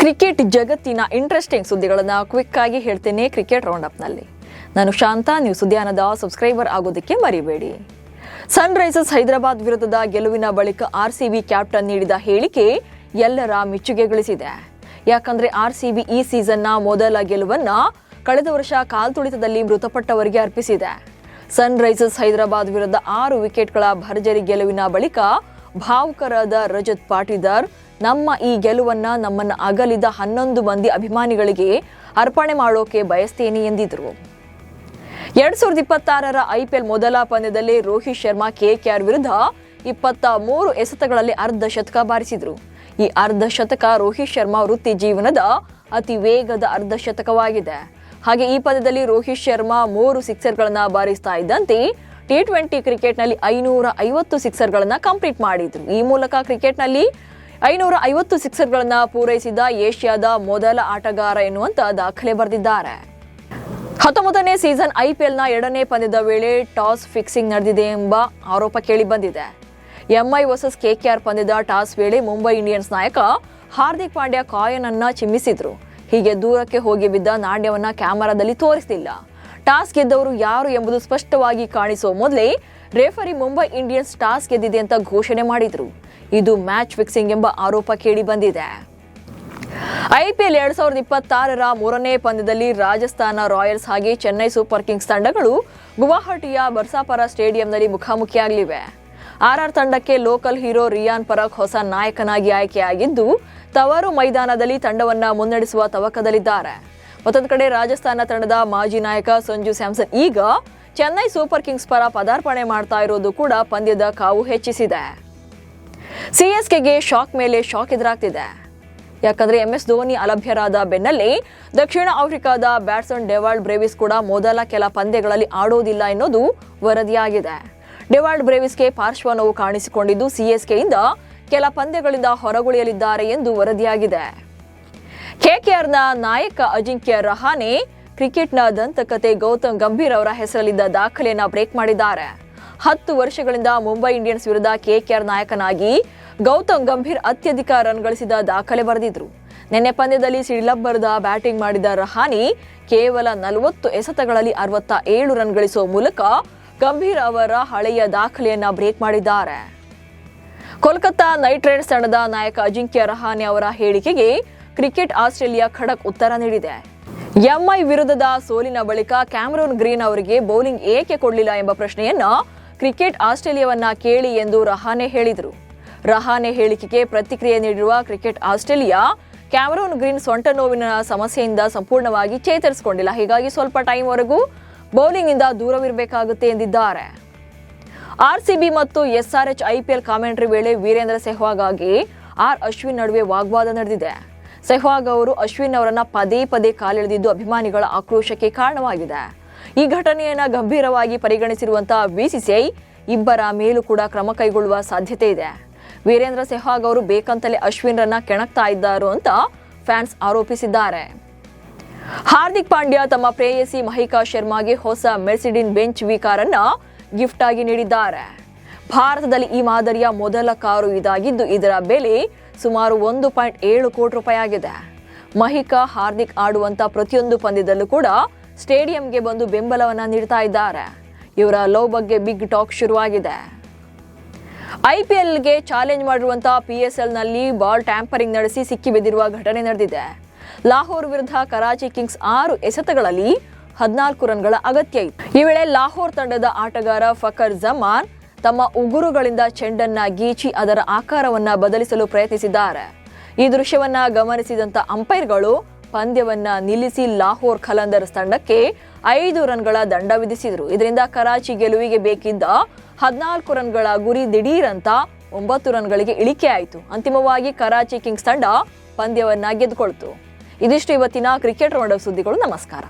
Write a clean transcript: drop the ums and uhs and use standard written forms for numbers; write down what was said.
Cricket ಜಗತ್ತಿನ interesting ಸುದ್ದಿಗಳನ್ನು quick ಆಗಿ ಹೇಳ್ತೇನೆ ಕ್ರಿಕೆಟ್ ರೌಂಡ್ ಅಪ್ ನಲ್ಲಿ. ನಾನು ಶಾಂತ. ನೀವು ಸುದ್ದಿಯಾನದ ಸಬ್ಸ್ಕ್ರೈಬರ್ ಆಗೋದಕ್ಕೆ ಮರಿಬೇಡಿ. ಸನ್ ರೈಸರ್ಸ್ ಹೈದರಾಬಾದ್ ವಿರುದ್ಧದ ಗೆಲುವಿನ ಬಳಿಕ ಆರ್ಸಿಬಿ ಕ್ಯಾಪ್ಟನ್ ನೀಡಿದ ಹೇಳಿಕೆ ಎಲ್ಲರ ಮೆಚ್ಚುಗೆ ಗಳಿಸಿದೆ. ಯಾಕಂದ್ರೆ ಆರ್ಸಿಬಿ ಈ ಸೀಸನ್ನ ಮೊದಲ ಗೆಲುವನ್ನ ಕಳೆದ ವರ್ಷ ಕಾಲ್ತುಳಿತದಲ್ಲಿ ಮೃತಪಟ್ಟವರಿಗೆ ಅರ್ಪಿಸಿದೆ. ಸನ್ ರೈಸರ್ಸ್ ಹೈದರಾಬಾದ್ ವಿರುದ್ಧ 6 ವಿಕೆಟ್ಗಳ ಭರ್ಜರಿ ಗೆಲುವಿನ ಬಳಿಕ ಭಾವುಕರಾದ ರಜತ್ ಪಾಟೀದಾರ್, ನಮ್ಮ ಈ ಗೆಲುವನ್ನ ನಮ್ಮನ್ನ ಅಗಲಿದ 11 ಮಂದಿ ಅಭಿಮಾನಿಗಳಿಗೆ ಅರ್ಪಣೆ ಮಾಡೋಕೆ ಬಯಸ್ತೇನೆ ಎಂದಿದ್ರು. 2026ರ IPL ಮೊದಲ ಪಂದ್ಯದಲ್ಲಿ ರೋಹಿತ್ ಶರ್ಮಾ KKR ವಿರುದ್ಧ 23 ಎಸೆತಗಳಲ್ಲಿ ಅರ್ಧ ಶತಕ ಬಾರಿಸಿದ್ರು. ಈ ಅರ್ಧ ಶತಕ ರೋಹಿತ್ ಶರ್ಮಾ ವೃತ್ತಿ ಜೀವನದ ಅತಿ ವೇಗದ ಅರ್ಧ ಶತಕವಾಗಿದೆ. ಹಾಗೆ ಈ ಪಂದ್ಯದಲ್ಲಿ ರೋಹಿತ್ ಶರ್ಮಾ 3 ಸಿಕ್ಸರ್ಗಳನ್ನ ಬಾರಿಸ್ತಾ ಇದ್ದಂತೆ T20 ಕ್ರಿಕೆಟ್ನಲ್ಲಿ 550 ಸಿಕ್ಸರ್ಗಳನ್ನ ಕಂಪ್ಲೀಟ್ ಮಾಡಿದ್ರು. ಈ ಮೂಲಕ ಕ್ರಿಕೆಟ್ನಲ್ಲಿ 550 ಸಿಕ್ಸರ್ಗಳನ್ನ ಪೂರೈಸಿದ ಏಷ್ಯಾದ ಮೊದಲ ಆಟಗಾರ ಎನ್ನುವಂತ ದಾಖಲೆ ಬರೆದಿದ್ದಾರೆ. 19ನೇ ಸೀಸನ್ IPLನ 2ನೇ ಪಂದ್ಯದ ವೇಳೆ ಟಾಸ್ ಫಿಕ್ಸಿಂಗ್ ನಡೆದಿದೆ ಎಂಬ ಆರೋಪ ಕೇಳಿ ಬಂದಿದೆ. MI ವರ್ಸಸ್ KKR ಪಂದ್ಯದ ಟಾಸ್ ವೇಳೆ ಮುಂಬೈ ಇಂಡಿಯನ್ಸ್ ನಾಯಕ ಹಾರ್ದಿಕ್ ಪಾಂಡ್ಯ ಕಾಯಿನ್ ಅನ್ನ ಚಿಮ್ಮಿಸಿದ್ರು. ಹೀಗೆ ದೂರಕ್ಕೆ ಹೋಗಿ ಬಿದ್ದ ನಾಣ್ಯವನ್ನ ಕ್ಯಾಮೆರಾದಲ್ಲಿ ತೋರಿಸಲಿಲ್ಲ. ಟಾಸ್ ಗೆದ್ದವರು ಯಾರು ಎಂಬುದು ಸ್ಪಷ್ಟವಾಗಿ ಕಾಣಿಸುವ ಮೊದಲೇ ರೆಫರಿ ಮುಂಬೈ ಇಂಡಿಯನ್ಸ್ ಟಾಸ್ ಗೆದ್ದಿದೆ ಅಂತ ಘೋಷಣೆ ಮಾಡಿದ್ರು. ಇದು ಮ್ಯಾಚ್ ಫಿಕ್ಸಿಂಗ್ ಎಂಬ ಆರೋಪ ಕೇಳಿ ಬಂದಿದೆ. IPL 2026ರ 3ನೇ ಪಂದ್ಯದಲ್ಲಿ ರಾಜಸ್ಥಾನ ರಾಯಲ್ಸ್ ಹಾಗೆ ಚೆನ್ನೈ ಸೂಪರ್ ಕಿಂಗ್ಸ್ ತಂಡಗಳು ಗುವಾಹಟಿಯ ಬರ್ಸಾಪರ ಸ್ಟೇಡಿಯಂನಲ್ಲಿ ಮುಖಾಮುಖಿಯಾಗಲಿವೆ. RR ತಂಡಕ್ಕೆ ಲೋಕಲ್ ಹೀರೋ ರಿಯಾನ್ ಪರಾಗ್ ಹೊಸ ನಾಯಕನಾಗಿ ಆಯ್ಕೆಯಾಗಿದ್ದು ತವರು ಮೈದಾನದಲ್ಲಿ ತಂಡವನ್ನ ಮುನ್ನಡೆಸುವ ತವಕದಲ್ಲಿದ್ದಾರೆ. ಮತ್ತೊಂದು ಕಡೆ ರಾಜಸ್ಥಾನ ತಂಡದ ಮಾಜಿ ನಾಯಕ ಸಂಜು ಸ್ಯಾಮ್ಸನ್ ಈಗ ಚೆನ್ನೈ ಸೂಪರ್ ಕಿಂಗ್ಸ್ ಪರ ಪದಾರ್ಪಣೆ ಮಾಡ್ತಾ ಇರೋದು ಕೂಡ ಪಂದ್ಯದ ಕಾವು ಹೆಚ್ಚಿಸಿದೆ. CSKಗೆ ಶಾಕ್ ಮೇಲೆ ಶಾಕ್ ಎದುರಾಗ್ತಿದೆ. ಯಾಕಂದ್ರೆ MS ಧೋನಿ ಅಲಭ್ಯರಾದ ಬೆನ್ನಲ್ಲೇ ದಕ್ಷಿಣ ಆಫ್ರಿಕಾದ ಬ್ಯಾಟ್ಸ್ಮನ್ ಡೆವಾಲ್ಡ್ ಬ್ರೇವಿಸ್ ಕೂಡ ಮೊದಲ ಕೆಲ ಪಂದ್ಯಗಳಲ್ಲಿ ಆಡೋದಿಲ್ಲ ಎನ್ನುವುದು ವರದಿಯಾಗಿದೆ. ಡೆವಾಲ್ಡ್ ಬ್ರೇವಿಸ್ಗೆ ಪಾರ್ಶ್ವ ನೋವು ಕಾಣಿಸಿಕೊಂಡಿದ್ದು CSKಯಿಂದ ಕೆಲ ಪಂದ್ಯಗಳಿಂದ ಹೊರಗುಳಿಯಲಿದ್ದಾರೆ ಎಂದು ವರದಿಯಾಗಿದೆ. KKRನ ನಾಯಕ ಅಜಿಂಕ್ಯ ರಹಾನೆ ಕ್ರಿಕೆಟ್ನ ದಂತಕತೆ ಗೌತಮ್ ಗಂಭೀರ್ ಅವರ ಹೆಸರಲ್ಲಿದ್ದ ದಾಖಲೆಯನ್ನ ಬ್ರೇಕ್ ಮಾಡಿದ್ದಾರೆ. 10 ವರ್ಷಗಳಿಂದ ಮುಂಬೈ ಇಂಡಿಯನ್ಸ್ ವಿರುದ್ಧ KKR ನಾಯಕನಾಗಿ ಗೌತಮ್ ಗಂಭೀರ್ ಅತ್ಯಧಿಕ ರನ್ ಗಳಿಸಿದ ದಾಖಲೆ ಬರೆದಿದ್ರು. ನಿನ್ನೆ ಪಂದ್ಯದಲ್ಲಿ ಸಿಡಿಲಬ್ಬರದ ಬ್ಯಾಟಿಂಗ್ ಮಾಡಿದ ರಹಾನೆ ಕೇವಲ 40 ಎಸೆತಗಳಲ್ಲಿ 67 ರನ್ ಗಳಿಸುವ ಮೂಲಕ ಗಂಭೀರ್ ಅವರ ಹಳೆಯ ದಾಖಲೆಯನ್ನ ಬ್ರೇಕ್ ಮಾಡಿದ್ದಾರೆ. ಕೋಲ್ಕತ್ತಾ ನೈಟ್ ರೈಡರ್ಸ್ ತಂಡದ ನಾಯಕ ಅಜಿಂಕ್ಯ ರಹಾನೆ ಅವರ ಹೇಳಿಕೆಗೆ ಕ್ರಿಕೆಟ್ ಆಸ್ಟ್ರೇಲಿಯಾ ಖಡಕ್ ಉತ್ತರ ನೀಡಿದೆ. MI ವಿರುದ್ಧದ ಸೋಲಿನ ಬಳಿಕ ಕ್ಯಾಮರೂನ್ ಗ್ರೀನ್ ಅವರಿಗೆ ಬೌಲಿಂಗ್ ಏಕೆ ಕೊಡಲಿಲ್ಲ ಎಂಬ ಪ್ರಶ್ನೆಯನ್ನ ಕ್ರಿಕೆಟ್ ಆಸ್ಟ್ರೇಲಿಯಾವನ್ನ ಕೇಳಿ ಎಂದು ರಹಾನೆ ಹೇಳಿದರು. ರಹಾನೆ ಹೇಳಿಕೆಗೆ ಪ್ರತಿಕ್ರಿಯೆ ನೀಡಿರುವ ಕ್ರಿಕೆಟ್ ಆಸ್ಟ್ರೇಲಿಯಾ, ಕ್ಯಾಮರೂನ್ ಗ್ರೀನ್ ಸೊಂಟ ನೋವಿನ ಸಮಸ್ಯೆಯಿಂದ ಸಂಪೂರ್ಣವಾಗಿ ಚೇತರಿಸಿಕೊಂಡಿಲ್ಲ, ಹೀಗಾಗಿ ಸ್ವಲ್ಪ ಟೈಮ್ ವರೆಗೂ ಬೌಲಿಂಗ್ ನಿಂದ ದೂರವಿರಬೇಕಾಗುತ್ತೆ ಎಂದಿದ್ದಾರೆ. RCB ಮತ್ತು SRH IPL ಕಾಮೆಂಟ್ರಿ ವೇಳೆ ವೀರೇಂದ್ರ ಸೆಹ್ವಾಗಾಗಿ ಅಶ್ವಿನ್ ನಡುವೆ ವಾಗ್ವಾದ ನಡೆದಿದೆ. ಸೆಹ್ವಾಗ್ ಅವರು ಅಶ್ವಿನ್ ಅವರನ್ನ ಪದೇ ಪದೇ ಕಾಲೆಳೆದಿದ್ದು ಅಭಿಮಾನಿಗಳ ಆಕ್ರೋಶಕ್ಕೆ ಕಾರಣವಾಗಿದೆ. ಈ ಘಟನೆಯನ್ನ ಗಂಭೀರವಾಗಿ ಪರಿಗಣಿಸಿರುವಂತಹ BCCI ಇಬ್ಬರ ಮೇಲೂ ಕೂಡ ಕ್ರಮ ಕೈಗೊಳ್ಳುವ ಸಾಧ್ಯತೆ ಇದೆ. ವೀರೇಂದ್ರ ಸೆಹ್ವಾಗ್ ಅವರು ಬೇಕಂತಲೇ ಅಶ್ವಿನ್ ರನ್ನ ಕೆಣಕ್ತಾ ಇದ್ದಾರೋ ಅಂತ ಫ್ಯಾನ್ಸ್ ಆರೋಪಿಸಿದ್ದಾರೆ. ಹಾರ್ದಿಕ್ ಪಾಂಡ್ಯ ತಮ್ಮ ಪ್ರೇಯಸಿ ಮಹಿಕಾ ಶರ್ಮಾಗೆ ಹೊಸ ಮೆರ್ಸಿಡಿಸ್ ಬೆಂಚ್ ವಿ ಕಾರನ್ನ ಗಿಫ್ಟ್ ಆಗಿ ನೀಡಿದ್ದಾರೆ. ಭಾರತದಲ್ಲಿ ಈ ಮಾದರಿಯ ಮೊದಲ ಕಾರು ಇದಾಗಿದ್ದು ಇದರ ಬೆಲೆ ಸುಮಾರು 1.7 ಕೋಟಿ ರೂಪಾಯಿ ಆಗಿದೆ. ಮಹಿಕಾ ಹಾರ್ದಿಕ್ ಆಡುವಂತ ಪ್ರತಿಯೊಂದು ಪಂದ್ಯದಲ್ಲೂ ಕೂಡ ಸ್ಟೇಡಿಯಂಗೆ ಬಂದು ಬೆಂಬಲವನ್ನ ನೀಡ್ತಾ ಇದ್ದಾರೆ. ಇವರ ಲವ್ ಬಗ್ಗೆ ಬಿಗ್ ಟಾಕ್ ಶುರುವಾಗಿದೆ. IPLಗೆ ಚಾಲೆಂಜ್ ಮಾಡಿರುವಂತಹ PSLನಲ್ಲಿ ಬಾಲ್ ಟ್ಯಾಂಪರಿಂಗ್ ನಡೆಸಿ ಸಿಕ್ಕಿ ಬಿದ್ದಿರುವ ಘಟನೆ ನಡೆದಿದೆ. ಲಾಹೋರ್ ವಿರುದ್ಧ ಕರಾಚಿ ಕಿಂಗ್ಸ್ 6 ಎಸೆತಗಳಲ್ಲಿ 14 ರನ್ಗಳ ಅಗತ್ಯ ಇತ್ತು. ಈ ವೇಳೆ ಲಾಹೋರ್ ತಂಡದ ಆಟಗಾರ ಫಕರ್ ಜಮಾನ್ ತಮ್ಮ ಉಗುರುಗಳಿಂದ ಚೆಂಡನ್ನ ಗೀಚಿ ಅದರ ಆಕಾರವನ್ನ ಬದಲಿಸಲು ಪ್ರಯತ್ನಿಸಿದ್ದಾರೆ. ಈ ದೃಶ್ಯವನ್ನ ಗಮನಿಸಿದಂತ ಅಂಪೈರ್ಗಳು ಪಂದ್ಯವನ್ನ ನಿಲ್ಲಿಸಿ ಲಾಹೋರ್ ಖಲಂದರ್ಸ್ ತಂಡಕ್ಕೆ 5 ರನ್ಗಳ ದಂಡ ವಿಧಿಸಿದರು. ಇದರಿಂದ ಕರಾಚಿ ಗೆಲುವಿಗೆ ಬೇಕಿದ್ದ 14 ರನ್ಗಳ ಗುರಿ ದಿಢೀರಂತ 9 ರನ್ಗಳಿಗೆ ಇಳಿಕೆ ಆಯಿತು. ಅಂತಿಮವಾಗಿ ಕರಾಚಿ ಕಿಂಗ್ಸ್ ತಂಡ ಪಂದ್ಯವನ್ನ ಗೆದ್ದುಕೊಳ್ತು. ಇದಿಷ್ಟು ಇವತ್ತಿನ ಕ್ರಿಕೆಟ್ ರೌಂಡ್ ಅಪ್ ಸುದ್ದಿಗಳು. ನಮಸ್ಕಾರ.